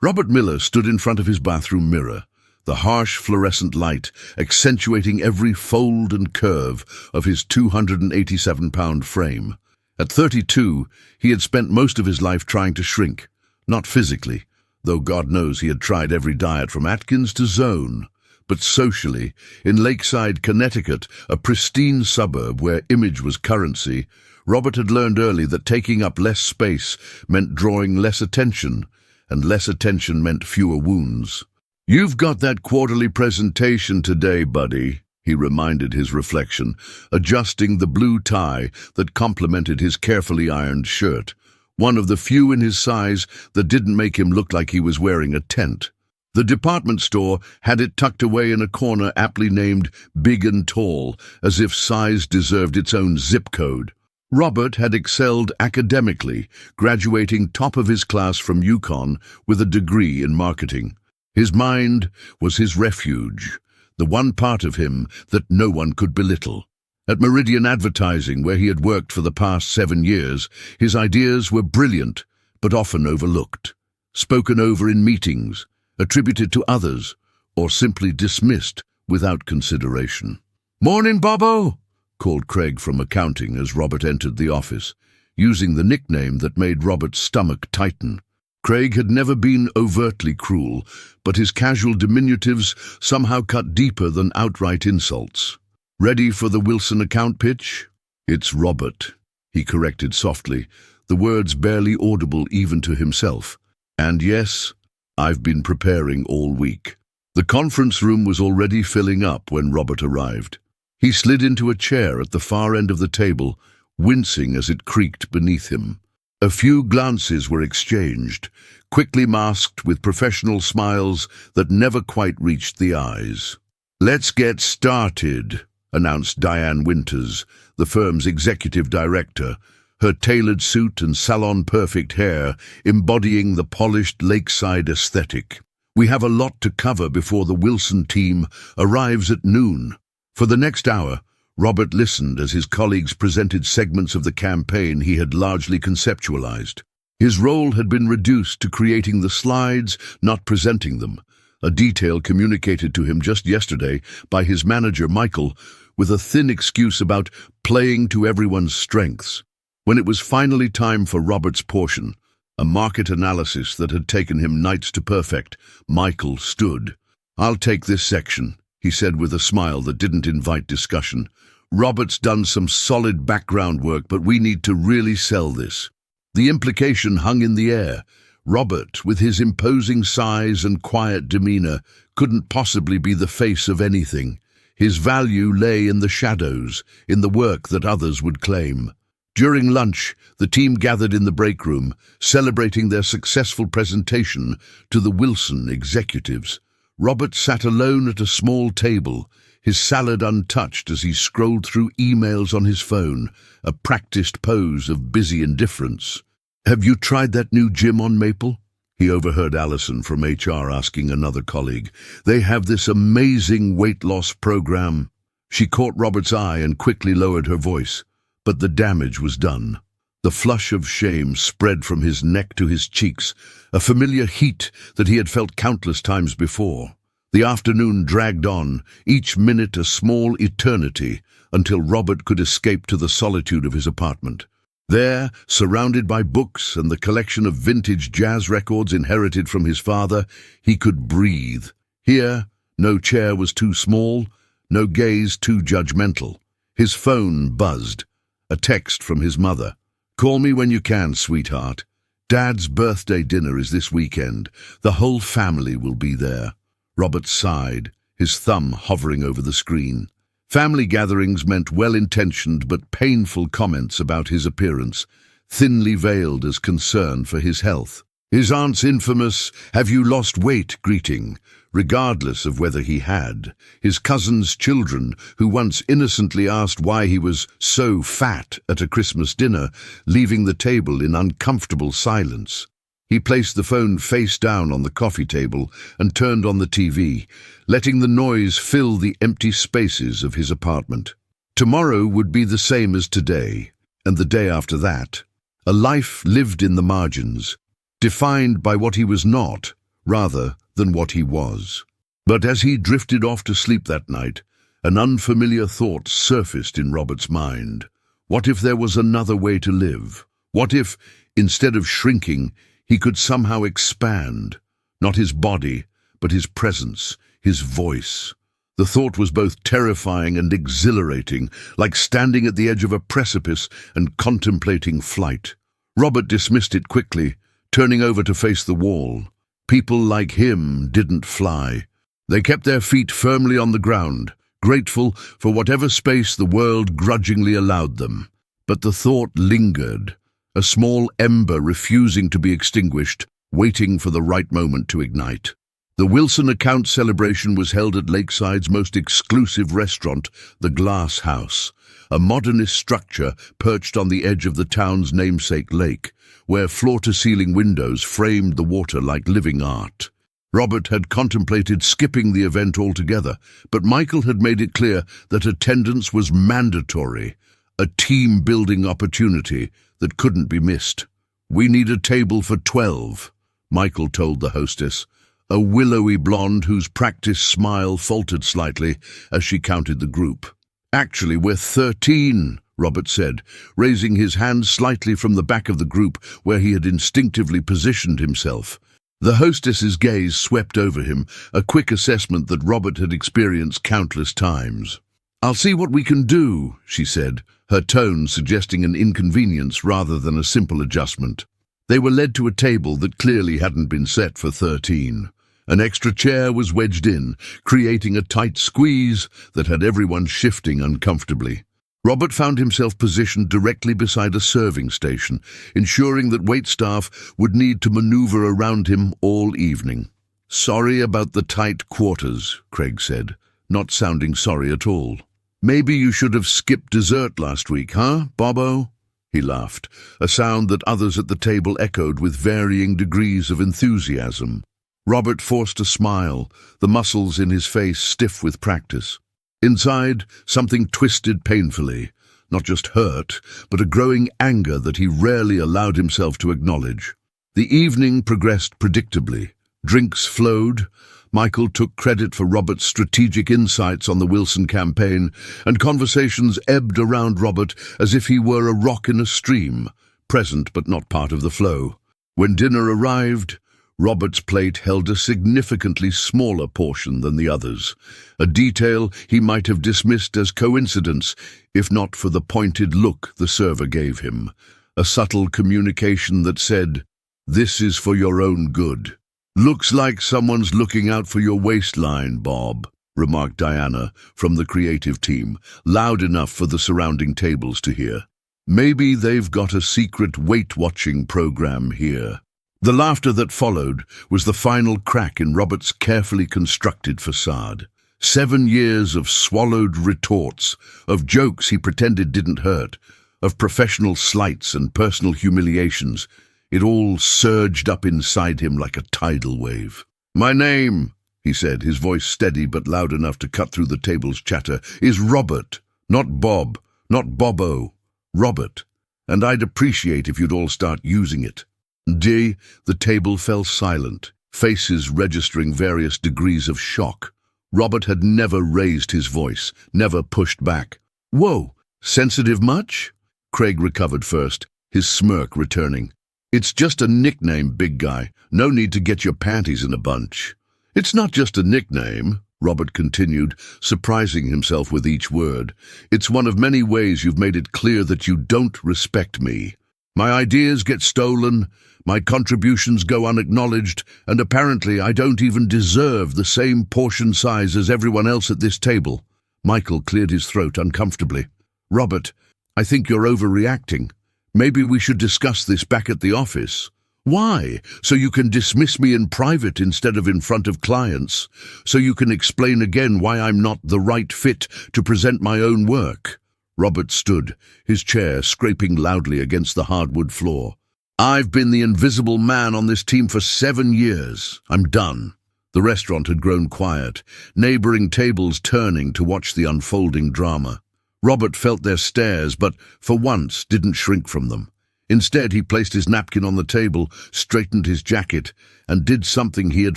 Robert Miller stood in front of his bathroom mirror, the harsh fluorescent light accentuating every fold and curve of his 287-pound frame. At 32, he had spent most of his life trying to shrink, not physically, though God knows he had tried every diet from Atkins to Zone, but socially, in Lakeside, Connecticut, a pristine suburb where image was currency, Robert had learned early that taking up less space meant drawing less attention, and less attention meant fewer wounds. "You've got that quarterly presentation today, buddy," he reminded his reflection, adjusting the blue tie that complemented his carefully ironed shirt, one of the few in his size that didn't make him look like he was wearing a tent. The department store had it tucked away in a corner aptly named Big and Tall, as if size deserved its own zip code. Robert had excelled academically, graduating top of his class from UConn with a degree in marketing. His mind was his refuge, the one part of him that no one could belittle. At Meridian Advertising, where he had worked for the past 7 years, his ideas were brilliant, but often overlooked, spoken over in meetings, attributed to others, or simply dismissed without consideration. "Morning, Bobo," called Craig from accounting as Robert entered the office, using the nickname that made Robert's stomach tighten. Craig had never been overtly cruel, but his casual diminutives somehow cut deeper than outright insults. "Ready for the Wilson account pitch?" "It's Robert," he corrected softly, the words barely audible even to himself. "And yes, I've been preparing all week." The conference room was already filling up when Robert arrived. He slid into a chair at the far end of the table, wincing as it creaked beneath him. A few glances were exchanged, quickly masked with professional smiles that never quite reached the eyes. "Let's get started," announced Diane Winters, the firm's executive director, her tailored suit and salon-perfect hair embodying the polished lakeside aesthetic. "We have a lot to cover before the Wilson team arrives at noon." For the next hour, Robert listened as his colleagues presented segments of the campaign he had largely conceptualized. His role had been reduced to creating the slides, not presenting them, a detail communicated to him just yesterday by his manager, Michael, with a thin excuse about playing to everyone's strengths. When it was finally time for Robert's portion, a market analysis that had taken him nights to perfect, Michael stood. "I'll take this section," he said with a smile that didn't invite discussion. "Robert's done some solid background work, but we need to really sell this." The implication hung in the air. Robert, with his imposing size and quiet demeanor, couldn't possibly be the face of anything. His value lay in the shadows, in the work that others would claim. During lunch, the team gathered in the break room, celebrating their successful presentation to the Wilson executives. Robert sat alone at a small table, his salad untouched as he scrolled through emails on his phone, a practiced pose of busy indifference. "Have you tried that new gym on Maple?" he overheard Allison from HR asking another colleague. "They have this amazing weight loss program." She caught Robert's eye and quickly lowered her voice, but the damage was done. The flush of shame spread from his neck to his cheeks, a familiar heat that he had felt countless times before. The afternoon dragged on, each minute a small eternity, until Robert could escape to the solitude of his apartment. There, surrounded by books and the collection of vintage jazz records inherited from his father, he could breathe. Here, no chair was too small, no gaze too judgmental. His phone buzzed, a text from his mother. "Call me when you can, sweetheart. Dad's birthday dinner is this weekend. The whole family will be there." Robert sighed, his thumb hovering over the screen. Family gatherings meant well-intentioned but painful comments about his appearance, thinly veiled as concern for his health. His aunt's infamous "have you lost weight" greeting, regardless of whether he had. His cousin's children, who once innocently asked why he was so fat at a Christmas dinner, leaving the table in uncomfortable silence. He placed the phone face down on the coffee table and turned on the TV, letting the noise fill the empty spaces of his apartment. Tomorrow would be the same as today, and the day after that. A life lived in the margins, defined by what he was not, rather than what he was. But as he drifted off to sleep that night, an unfamiliar thought surfaced in Robert's mind. What if there was another way to live? What if, instead of shrinking, he could somehow expand? Not his body, but his presence, his voice. The thought was both terrifying and exhilarating, like standing at the edge of a precipice and contemplating flight. Robert dismissed it quickly, turning over to face the wall. People like him didn't fly. They kept their feet firmly on the ground, grateful for whatever space the world grudgingly allowed them. But the thought lingered, a small ember refusing to be extinguished, waiting for the right moment to ignite. The Wilson account celebration was held at Lakeside's most exclusive restaurant, the Glass House, a modernist structure perched on the edge of the town's namesake lake, where floor-to-ceiling windows framed the water like living art. Robert had contemplated skipping the event altogether, but Michael had made it clear that attendance was mandatory, a team-building opportunity that couldn't be missed. "We need a table for 12, Michael told the hostess, a willowy blonde whose practiced smile faltered slightly as she counted the group. "Actually, we're 13, Robert said, raising his hand slightly from the back of the group where he had instinctively positioned himself. The hostess's gaze swept over him, a quick assessment that Robert had experienced countless times. "I'll see what we can do," she said, her tone suggesting an inconvenience rather than a simple adjustment. They were led to a table that clearly hadn't been set for 13. An extra chair was wedged in, creating a tight squeeze that had everyone shifting uncomfortably. Robert found himself positioned directly beside a serving station, ensuring that waitstaff would need to maneuver around him all evening. "Sorry about the tight quarters," Craig said, not sounding sorry at all. "Maybe you should have skipped dessert last week, huh, Bobo?" He laughed, a sound that others at the table echoed with varying degrees of enthusiasm. Robert forced a smile, the muscles in his face stiff with practice. Inside, something twisted painfully, not just hurt, but a growing anger that he rarely allowed himself to acknowledge. The evening progressed predictably. Drinks flowed. Michael took credit for Robert's strategic insights on the Wilson campaign, and conversations ebbed around Robert as if he were a rock in a stream, present but not part of the flow. When dinner arrived, Robert's plate held a significantly smaller portion than the others, a detail he might have dismissed as coincidence if not for the pointed look the server gave him, a subtle communication that said, "This is for your own good." "Looks like someone's looking out for your waistline, Bob," remarked Diana from the creative team, loud enough for the surrounding tables to hear. "Maybe they've got a secret weight-watching program here." The laughter that followed was the final crack in Robert's carefully constructed facade. 7 years of swallowed retorts, of jokes he pretended didn't hurt, of professional slights and personal humiliations. It all surged up inside him like a tidal wave. "My name," he said, his voice steady but loud enough to cut through the table's chatter, "is Robert, not Bob, not Bobo. Robert. And I'd appreciate if you'd all start using it." The table fell silent, faces registering various degrees of shock. Robert had never raised his voice, never pushed back. "Whoa, sensitive much?" Craig recovered first, his smirk returning. "It's just a nickname, big guy. No need to get your panties in a bunch." "It's not just a nickname," Robert continued, surprising himself with each word. "It's one of many ways you've made it clear that you don't respect me. My ideas get stolen, my contributions go unacknowledged, and apparently I don't even deserve the same portion size as everyone else at this table." Michael cleared his throat uncomfortably. "Robert, I think you're overreacting. Maybe we should discuss this back at the office." "Why? So you can dismiss me in private instead of in front of clients? So you can explain again why I'm not the right fit to present my own work?" Robert stood, his chair scraping loudly against the hardwood floor. "I've been the invisible man on this team for 7 years. I'm done." The restaurant had grown quiet, neighboring tables turning to watch the unfolding drama. Robert felt their stares, but for once didn't shrink from them. Instead, he placed his napkin on the table, straightened his jacket, and did something he had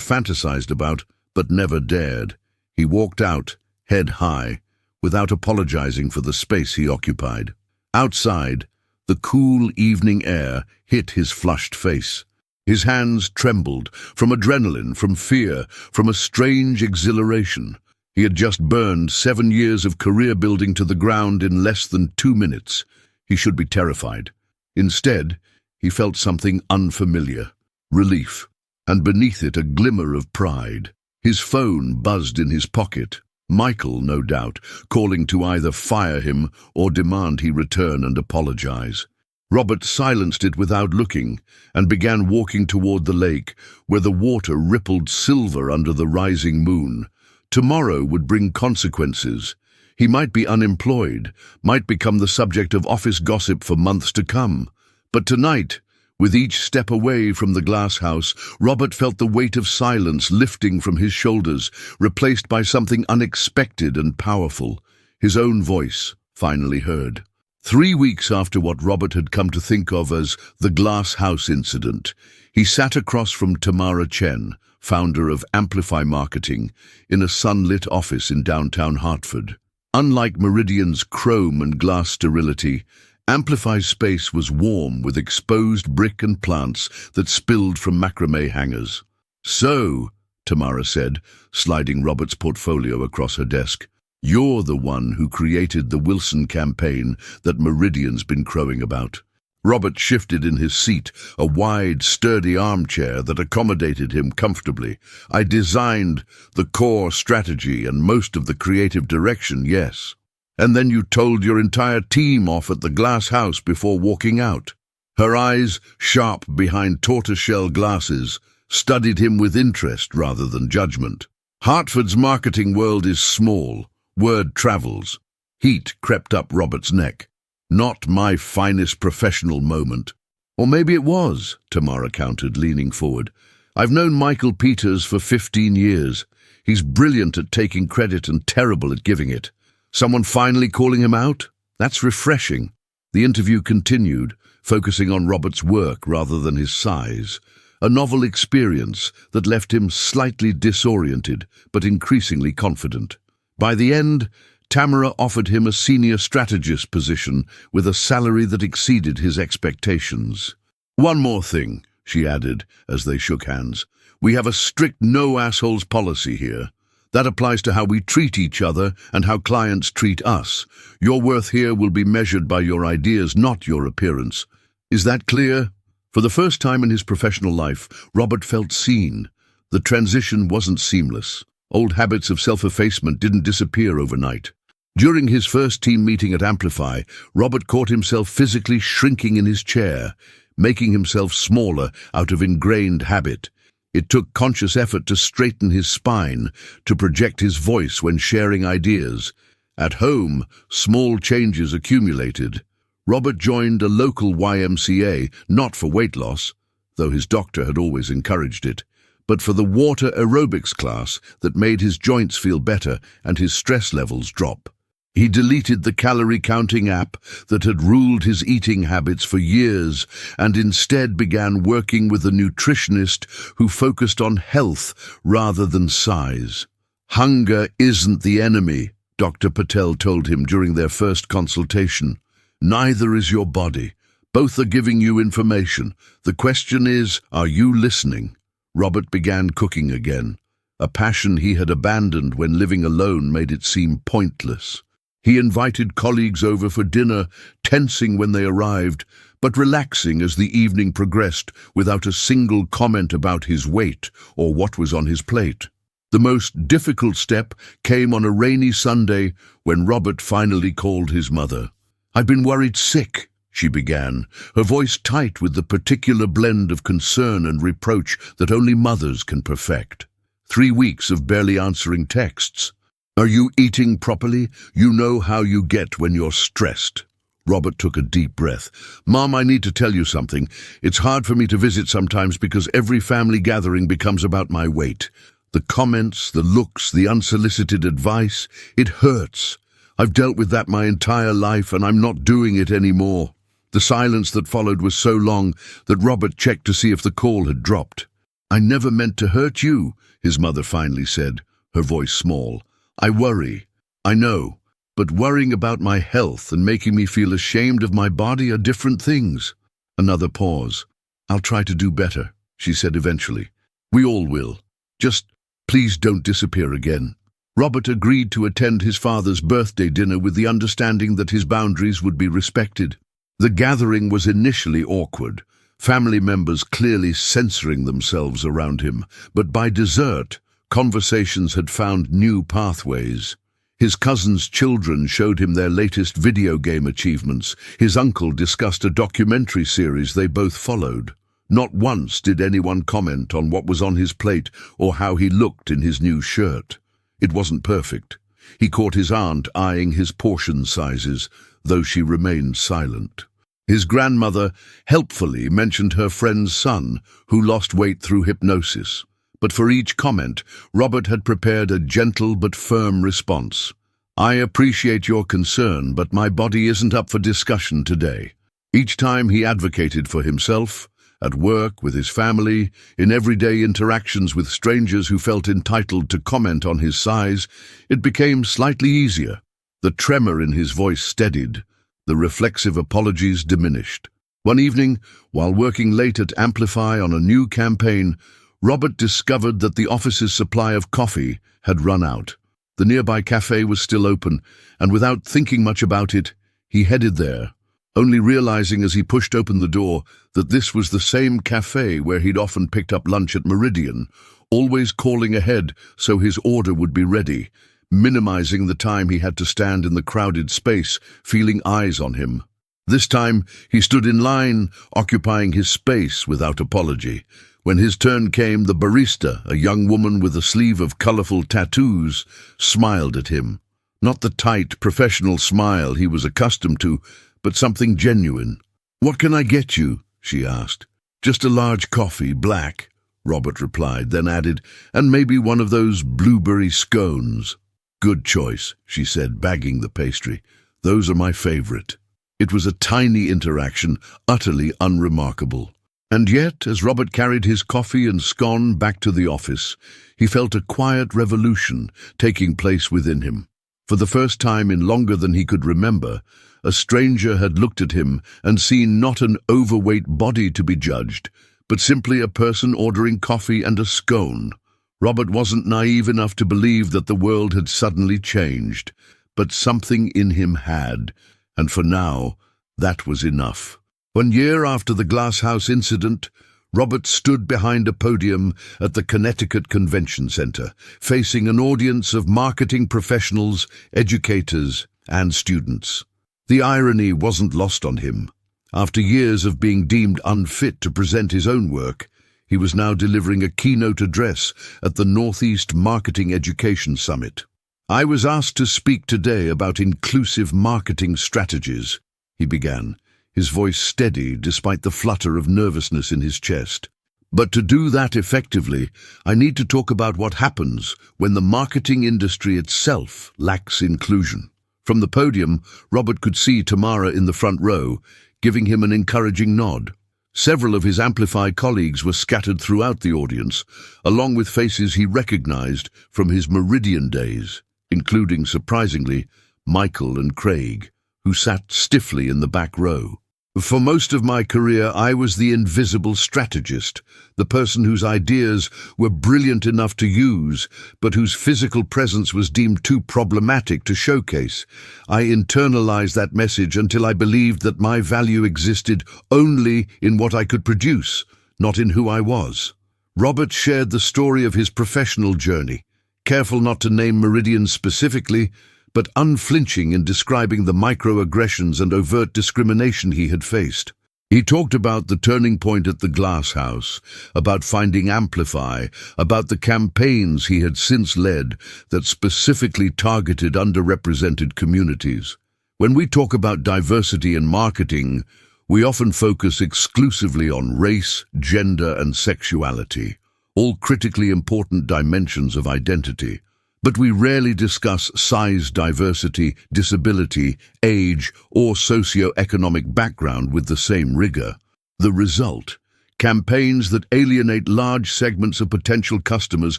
fantasized about, but never dared. He walked out, head high, without apologizing for the space he occupied. Outside, the cool evening air hit his flushed face. His hands trembled, from adrenaline, from fear, from a strange exhilaration. He had just burned 7 years of career building to the ground in less than 2 minutes. He should be terrified. Instead, he felt something unfamiliar, relief, and beneath it a glimmer of pride. His phone buzzed in his pocket. Michael, no doubt, calling to either fire him or demand he return and apologize. Robert silenced it without looking and began walking toward the lake, where the water rippled silver under the rising moon. Tomorrow would bring consequences. He might be unemployed, might become the subject of office gossip for months to come. But tonight, with each step away from the glass house, Robert felt the weight of silence lifting from his shoulders, replaced by something unexpected and powerful. His own voice, finally heard. 3 weeks after what Robert had come to think of as the glass house incident, he sat across from Tamara Chen, founder of Amplify Marketing, in a sunlit office in downtown Hartford. Unlike Meridian's chrome and glass sterility, Amplify's space was warm with exposed brick and plants that spilled from macrame hangers. "So," Tamara said, sliding Robert's portfolio across her desk, "you're the one who created the Wilson campaign that Meridian's been crowing about." Robert shifted in his seat, a wide, sturdy armchair that accommodated him comfortably. "I designed the core strategy and most of the creative direction, yes. And then you told your entire team off at the glass house before walking out." Her eyes, sharp behind tortoiseshell glasses, studied him with interest rather than judgment. "Hartford's marketing world is small. Word travels." Heat crept up Robert's neck. "Not my finest professional moment." "Or maybe it was," Tamara countered, leaning forward. "I've known Michael Peters for 15 years. He's brilliant at taking credit and terrible at giving it. Someone finally calling him out? That's refreshing." The interview continued, focusing on Robert's work rather than his size. A novel experience that left him slightly disoriented, but increasingly confident. By the end, Tamara offered him a senior strategist position with a salary that exceeded his expectations. "One more thing," she added as they shook hands. "We have a strict no-assholes policy here. That applies to how we treat each other and how clients treat us. Your worth here will be measured by your ideas, not your appearance. Is that clear?" For the first time in his professional life, Robert felt seen. The transition wasn't seamless. Old habits of self-effacement didn't disappear overnight. During his first team meeting at Amplify, Robert caught himself physically shrinking in his chair, making himself smaller out of ingrained habit. It took conscious effort to straighten his spine, to project his voice when sharing ideas. At home, small changes accumulated. Robert joined a local YMCA, not for weight loss, though his doctor had always encouraged it, but for the water aerobics class that made his joints feel better and his stress levels drop. He deleted the calorie-counting app that had ruled his eating habits for years and instead began working with a nutritionist who focused on health rather than size. "Hunger isn't the enemy," Dr. Patel told him during their first consultation. "Neither is your body. Both are giving you information. The question is, are you listening?" Robert began cooking again. A passion he had abandoned when living alone made it seem pointless. He invited colleagues over for dinner, tensing when they arrived, but relaxing as the evening progressed without a single comment about his weight or what was on his plate. The most difficult step came on a rainy Sunday when Robert finally called his mother. "I've been worried sick," she began, her voice tight with the particular blend of concern and reproach that only mothers can perfect. 3 weeks of barely answering texts. "Are you eating properly? You know how you get when you're stressed." Robert took a deep breath. "Mom, I need to tell you something. It's hard for me to visit sometimes because every family gathering becomes about my weight. The comments, the looks, the unsolicited advice, it hurts. I've dealt with that my entire life and I'm not doing it anymore." The silence that followed was so long that Robert checked to see if the call had dropped. "I never meant to hurt you," his mother finally said, her voice small. "I worry. I know. But worrying about my health and making me feel ashamed of my body are different things." Another pause. "I'll try to do better," she said eventually. "We all will. Just please don't disappear again." Robert agreed to attend his father's birthday dinner with the understanding that his boundaries would be respected. The gathering was initially awkward, family members clearly censoring themselves around him, but by dessert, conversations had found new pathways. His cousin's children showed him their latest video game achievements. His uncle discussed a documentary series they both followed. Not once did anyone comment on what was on his plate or how he looked in his new shirt. It wasn't perfect. He caught his aunt eyeing his portion sizes, though she remained silent. His grandmother helpfully mentioned her friend's son, who lost weight through hypnosis. But for each comment, Robert had prepared a gentle but firm response. "I appreciate your concern, but my body isn't up for discussion today." Each time he advocated for himself, at work, with his family, in everyday interactions with strangers who felt entitled to comment on his size, it became slightly easier. The tremor in his voice steadied. The reflexive apologies diminished. One evening, while working late at Amplify on a new campaign, Robert discovered that the office's supply of coffee had run out. The nearby cafe was still open, and without thinking much about it, he headed there, only realizing as he pushed open the door that this was the same cafe where he'd often picked up lunch at Meridian, always calling ahead so his order would be ready, minimizing the time he had to stand in the crowded space, feeling eyes on him. This time, he stood in line, occupying his space without apology. When his turn came, the barista, a young woman with a sleeve of colorful tattoos, smiled at him. Not the tight, professional smile he was accustomed to, but something genuine. "What can I get you?" she asked. "Just a large coffee, black," Robert replied, then added, "and maybe one of those blueberry scones." "Good choice," she said, bagging the pastry. "Those are my favorite." It was a tiny interaction, utterly unremarkable. And yet, as Robert carried his coffee and scone back to the office, he felt a quiet revolution taking place within him. For the first time in longer than he could remember, a stranger had looked at him and seen not an overweight body to be judged, but simply a person ordering coffee and a scone. Robert wasn't naive enough to believe that the world had suddenly changed, but something in him had, and for now, that was enough. 1 year after the Glass House incident, Robert stood behind a podium at the Connecticut Convention Center, facing an audience of marketing professionals, educators, and students. The irony wasn't lost on him. After years of being deemed unfit to present his own work, he was now delivering a keynote address at the Northeast Marketing Education Summit. "I was asked to speak today about inclusive marketing strategies," he began, his voice steady despite the flutter of nervousness in his chest. "But to do that effectively, I need to talk about what happens when the marketing industry itself lacks inclusion." From the podium, Robert could see Tamara in the front row, giving him an encouraging nod. Several of his Amplify colleagues were scattered throughout the audience, along with faces he recognized from his Meridian days, including, surprisingly, Michael and Craig, who sat stiffly in the back row. "For most of my career, I was the invisible strategist, the person whose ideas were brilliant enough to use, but whose physical presence was deemed too problematic to showcase. I internalized that message until I believed that my value existed only in what I could produce, not in who I was." Robert shared the story of his professional journey, careful not to name Meridian specifically, but unflinching in describing the microaggressions and overt discrimination he had faced. He talked about the turning point at the Glass House, about finding Amplify, about the campaigns he had since led that specifically targeted underrepresented communities. When we talk about diversity in marketing, we often focus exclusively on race, gender, and sexuality, all critically important dimensions of identity. But we rarely discuss size diversity, disability, age, or socio-economic background with the same rigor. The result: campaigns that alienate large segments of potential customers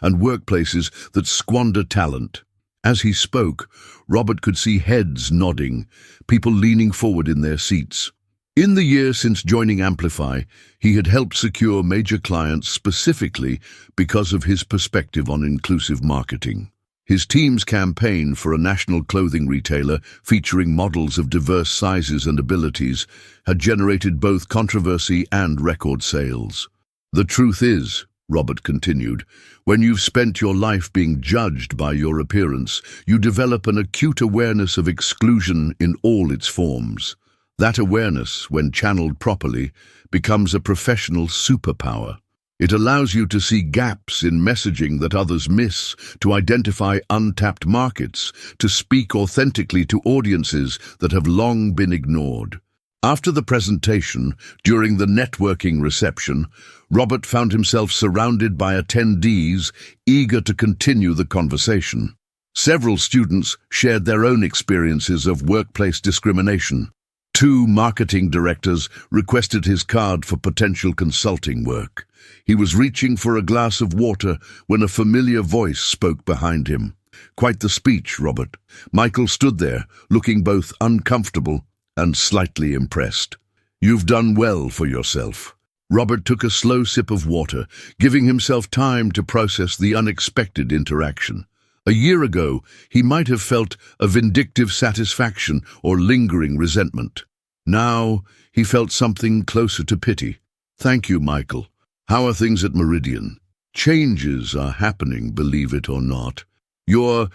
and workplaces that squander talent. As he spoke, Robert could see heads nodding, people leaning forward in their seats. In the year since joining Amplify, he had helped secure major clients specifically because of his perspective on inclusive marketing. His team's campaign for a national clothing retailer featuring models of diverse sizes and abilities had generated both controversy and record sales. "The truth is," Robert continued, "when you've spent your life being judged by your appearance, you develop an acute awareness of exclusion in all its forms. That awareness, when channeled properly, becomes a professional superpower. It allows you to see gaps in messaging that others miss, to identify untapped markets, to speak authentically to audiences that have long been ignored." After the presentation, during the networking reception, Robert found himself surrounded by attendees eager to continue the conversation. Several students shared their own experiences of workplace discrimination. 2 marketing directors requested his card for potential consulting work. He was reaching for a glass of water when a familiar voice spoke behind him. Quite the speech, Robert. Michael stood there, looking both uncomfortable and slightly impressed. "You've done well for yourself." Robert took a slow sip of water, giving himself time to process the unexpected interaction. A year ago, he might have felt a vindictive satisfaction or lingering resentment. Now, he felt something closer to pity. "Thank you, Michael. How are things at Meridian?" "Changes are happening, believe it or not. Your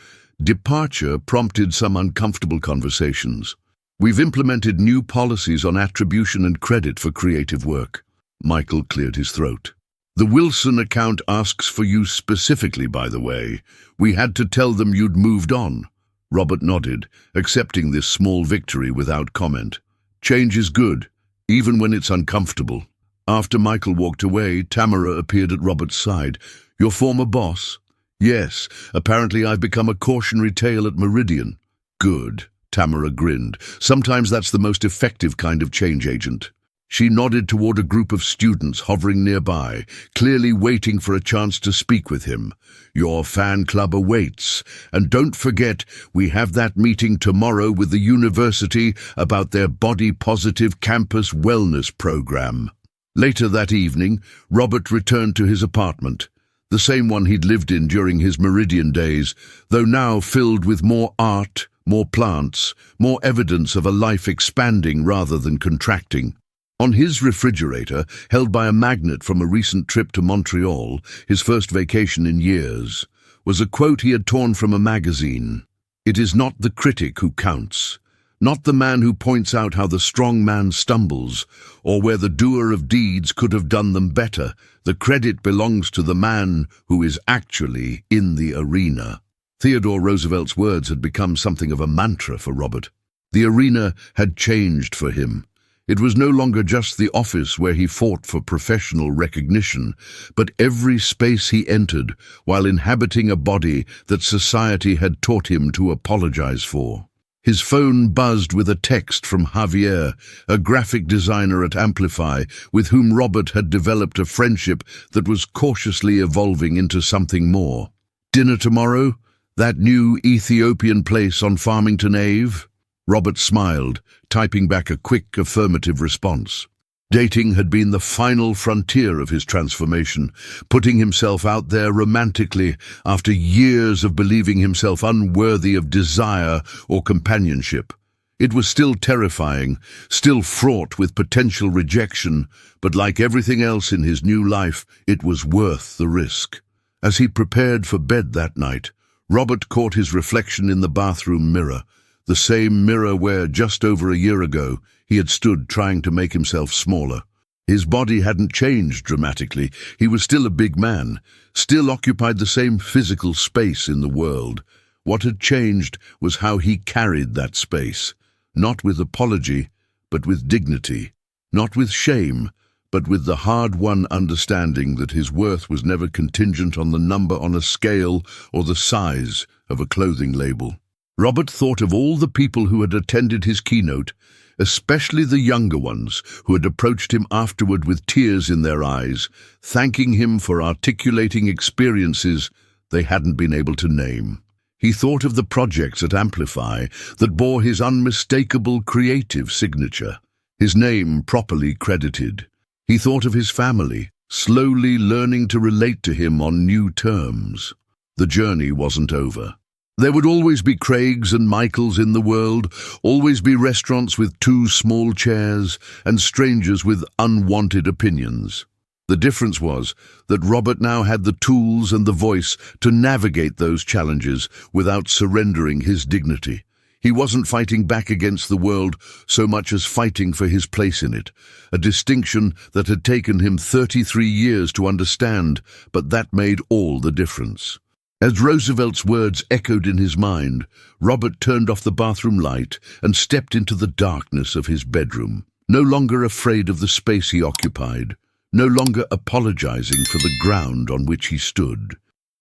departure prompted some uncomfortable conversations. We've implemented new policies on attribution and credit for creative work." Michael cleared his throat. "The Wilson account asks for you specifically, by the way. We had to tell them you'd moved on." Robert nodded, accepting this small victory without comment. "Change is good, even when it's uncomfortable." After Michael walked away, Tamara appeared at Robert's side. "Your former boss?" "Yes, apparently I've become a cautionary tale at Meridian." "Good," Tamara grinned. "Sometimes that's the most effective kind of change agent." She nodded toward a group of students hovering nearby, clearly waiting for a chance to speak with him. "Your fan club awaits. And don't forget, we have that meeting tomorrow with the university about their body-positive campus wellness program." Later that evening, Robert returned to his apartment, the same one he'd lived in during his Meridian days, though now filled with more art, more plants, more evidence of a life expanding rather than contracting. On his refrigerator, held by a magnet from a recent trip to Montreal, his first vacation in years, was a quote he had torn from a magazine. "It is not the critic who counts, not the man who points out how the strong man stumbles, or where the doer of deeds could have done them better. The credit belongs to the man who is actually in the arena." Theodore Roosevelt's words had become something of a mantra for Robert. The arena had changed for him. It was no longer just the office where he fought for professional recognition, but every space he entered while inhabiting a body that society had taught him to apologize for. His phone buzzed with a text from Javier, a graphic designer at Amplify, with whom Robert had developed a friendship that was cautiously evolving into something more. "Dinner tomorrow? That new Ethiopian place on Farmington Ave?" Robert smiled, typing back a quick affirmative response. Dating had been the final frontier of his transformation, putting himself out there romantically after years of believing himself unworthy of desire or companionship. It was still terrifying, still fraught with potential rejection, but like everything else in his new life, it was worth the risk. As he prepared for bed that night, Robert caught his reflection in the bathroom mirror, the same mirror where, just over a year ago, he had stood trying to make himself smaller. His body hadn't changed dramatically. He was still a big man, still occupied the same physical space in the world. What had changed was how he carried that space, not with apology, but with dignity, not with shame, but with the hard-won understanding that his worth was never contingent on the number on a scale or the size of a clothing label. Robert thought of all the people who had attended his keynote, especially the younger ones who had approached him afterward with tears in their eyes, thanking him for articulating experiences they hadn't been able to name. He thought of the projects at Amplify that bore his unmistakable creative signature, his name properly credited. He thought of his family, slowly learning to relate to him on new terms. The journey wasn't over. There would always be Craigs and Michaels in the world, always be restaurants with 2 small chairs, and strangers with unwanted opinions. The difference was that Robert now had the tools and the voice to navigate those challenges without surrendering his dignity. He wasn't fighting back against the world so much as fighting for his place in it, a distinction that had taken him 33 years to understand, but that made all the difference. As Roosevelt's words echoed in his mind, Robert turned off the bathroom light and stepped into the darkness of his bedroom, no longer afraid of the space he occupied, no longer apologizing for the ground on which he stood.